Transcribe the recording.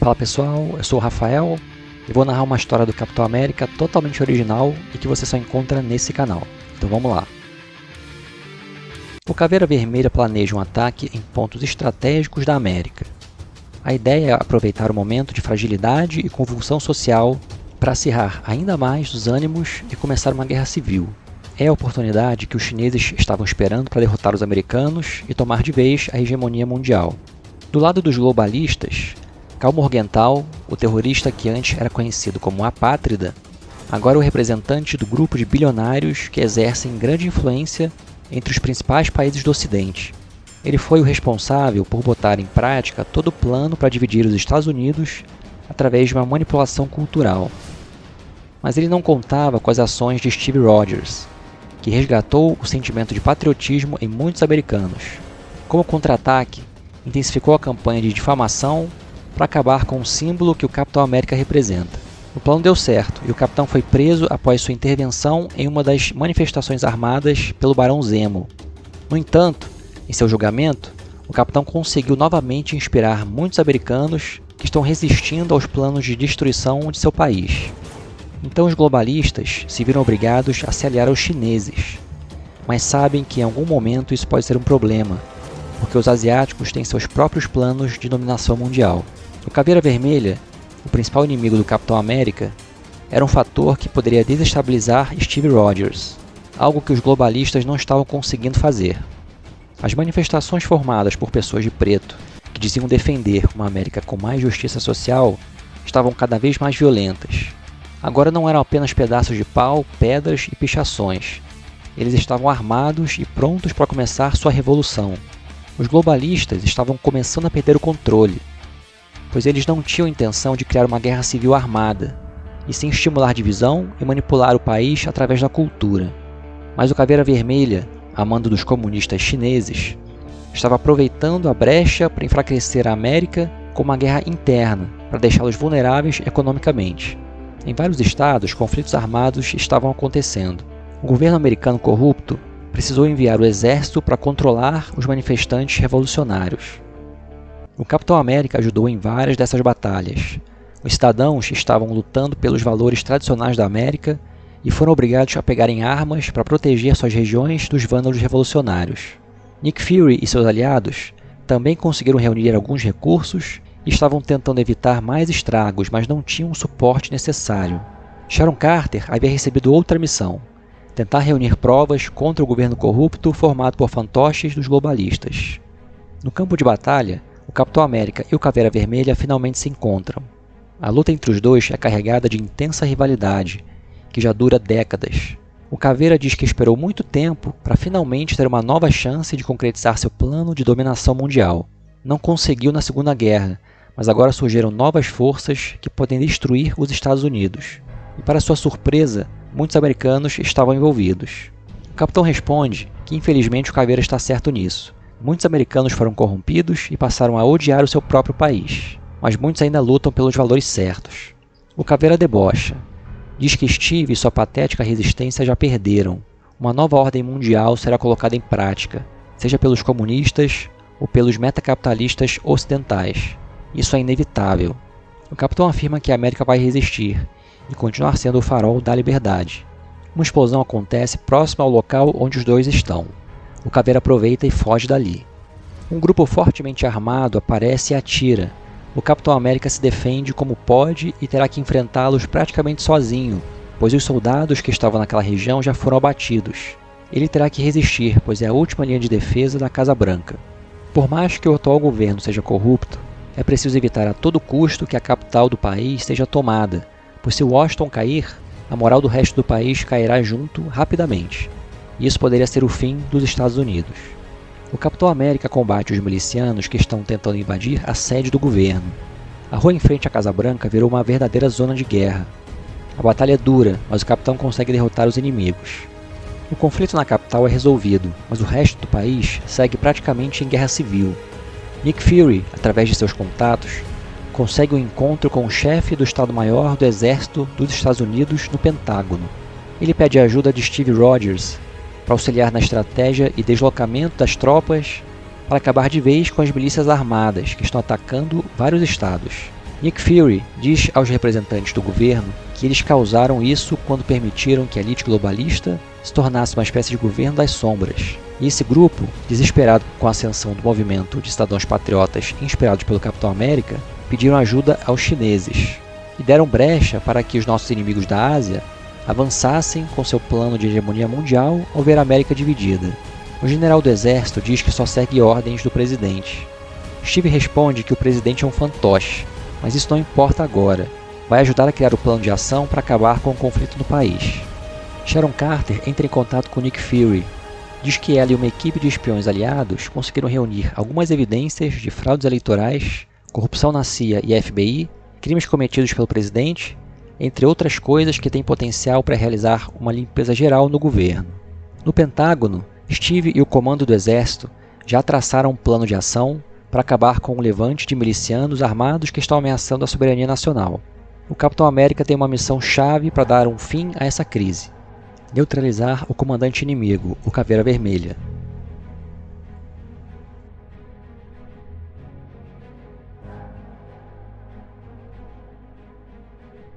Fala pessoal, eu sou o Rafael e vou narrar uma história do Capitão América totalmente original e que você só encontra nesse canal. Então vamos lá. O Caveira Vermelha planeja um ataque em pontos estratégicos da América. A ideia é aproveitar o momento de fragilidade e convulsão social para acirrar ainda mais os ânimos e começar uma guerra civil. É a oportunidade que os chineses estavam esperando para derrotar os americanos e tomar de vez a hegemonia mundial. Do lado dos globalistas, Karl Morgenthau, o terrorista que antes era conhecido como Apátrida, agora é o representante do grupo de bilionários que exercem grande influência entre os principais países do Ocidente. Ele foi o responsável por botar em prática todo o plano para dividir os Estados Unidos através de uma manipulação cultural. Mas ele não contava com as ações de Steve Rogers, que resgatou o sentimento de patriotismo em muitos americanos. Como contra-ataque, intensificou a campanha de difamação para acabar com o símbolo que o Capitão América representa. O plano deu certo e o Capitão foi preso após sua intervenção em uma das manifestações armadas pelo Barão Zemo. No entanto, em seu julgamento, o Capitão conseguiu novamente inspirar muitos americanos que estão resistindo aos planos de destruição de seu país. Então os globalistas se viram obrigados a se aliar aos chineses, mas sabem que em algum momento isso pode ser um problema, porque os asiáticos têm seus próprios planos de dominação mundial. O Caveira Vermelha, o principal inimigo do Capitão América, era um fator que poderia desestabilizar Steve Rogers, algo que os globalistas não estavam conseguindo fazer. As manifestações formadas por pessoas de preto, que diziam defender uma América com mais justiça social, estavam cada vez mais violentas. Agora não eram apenas pedaços de pau, pedras e pichações. Eles estavam armados e prontos para começar sua revolução. Os globalistas estavam começando a perder o controle, pois eles não tinham intenção de criar uma guerra civil armada, e sim estimular divisão e manipular o país através da cultura. Mas o Caveira Vermelha, a mando dos comunistas chineses, estava aproveitando a brecha para enfraquecer a América com uma guerra interna, para deixá-los vulneráveis economicamente. Em vários estados, conflitos armados estavam acontecendo. O governo americano corrupto precisou enviar o exército para controlar os manifestantes revolucionários. O Capitão América ajudou em várias dessas batalhas. Os cidadãos estavam lutando pelos valores tradicionais da América e foram obrigados a pegarem armas para proteger suas regiões dos vândalos revolucionários. Nick Fury e seus aliados também conseguiram reunir alguns recursos e estavam tentando evitar mais estragos, mas não tinham o suporte necessário. Sharon Carter havia recebido outra missão: tentar reunir provas contra o governo corrupto formado por fantoches dos globalistas. No campo de batalha, o Capitão América e o Caveira Vermelha finalmente se encontram. A luta entre os dois é carregada de intensa rivalidade, que já dura décadas. O Caveira diz que esperou muito tempo para finalmente ter uma nova chance de concretizar seu plano de dominação mundial. Não conseguiu na Segunda Guerra, mas agora surgiram novas forças que podem destruir os Estados Unidos. E para sua surpresa, muitos americanos estavam envolvidos. O Capitão responde que infelizmente o Caveira está certo nisso. Muitos americanos foram corrompidos e passaram a odiar o seu próprio país, mas muitos ainda lutam pelos valores certos. O Caveira debocha. Diz que Steve e sua patética resistência já perderam. Uma nova ordem mundial será colocada em prática, seja pelos comunistas ou pelos metacapitalistas ocidentais. Isso é inevitável. O Capitão afirma que a América vai resistir e continuar sendo o farol da liberdade. Uma explosão acontece próximo ao local onde os dois estão. O Caveira aproveita e foge dali. Um grupo fortemente armado aparece e atira. O Capitão América se defende como pode e terá que enfrentá-los praticamente sozinho, pois os soldados que estavam naquela região já foram abatidos. Ele terá que resistir, pois é a última linha de defesa da Casa Branca. Por mais que o atual governo seja corrupto, é preciso evitar a todo custo que a capital do país seja tomada, pois se Washington cair, a moral do resto do país cairá junto rapidamente. E isso poderia ser o fim dos Estados Unidos. O Capitão América combate os milicianos que estão tentando invadir a sede do governo. A rua em frente à Casa Branca virou uma verdadeira zona de guerra. A batalha é dura, mas o Capitão consegue derrotar os inimigos. O conflito na capital é resolvido, mas o resto do país segue praticamente em guerra civil. Nick Fury, através de seus contatos, consegue um encontro com o chefe do Estado-Maior do Exército dos Estados Unidos no Pentágono. Ele pede a ajuda de Steve Rogers para auxiliar na estratégia e deslocamento das tropas para acabar de vez com as milícias armadas que estão atacando vários estados. Nick Fury diz aos representantes do governo que eles causaram isso quando permitiram que a elite globalista se tornasse uma espécie de governo das sombras. E esse grupo, desesperado com a ascensão do movimento de cidadãos patriotas inspirados pelo Capitão América, pediram ajuda aos chineses e deram brecha para que os nossos inimigos da Ásia avançassem com seu plano de hegemonia mundial ao ver a América dividida. O general do exército diz que só segue ordens do presidente. Steve responde que o presidente é um fantoche, mas isso não importa agora. Vai ajudar a criar o plano de ação para acabar com o conflito no país. Sharon Carter entra em contato com Nick Fury. Diz que ela e uma equipe de espiões aliados conseguiram reunir algumas evidências de fraudes eleitorais, corrupção na CIA e FBI, crimes cometidos pelo presidente, entre outras coisas que têm potencial para realizar uma limpeza geral no governo. No Pentágono, Steve e o comando do exército já traçaram um plano de ação para acabar com um levante de milicianos armados que estão ameaçando a soberania nacional. O Capitão América tem uma missão chave para dar um fim a essa crise: neutralizar o comandante inimigo, o Caveira Vermelha.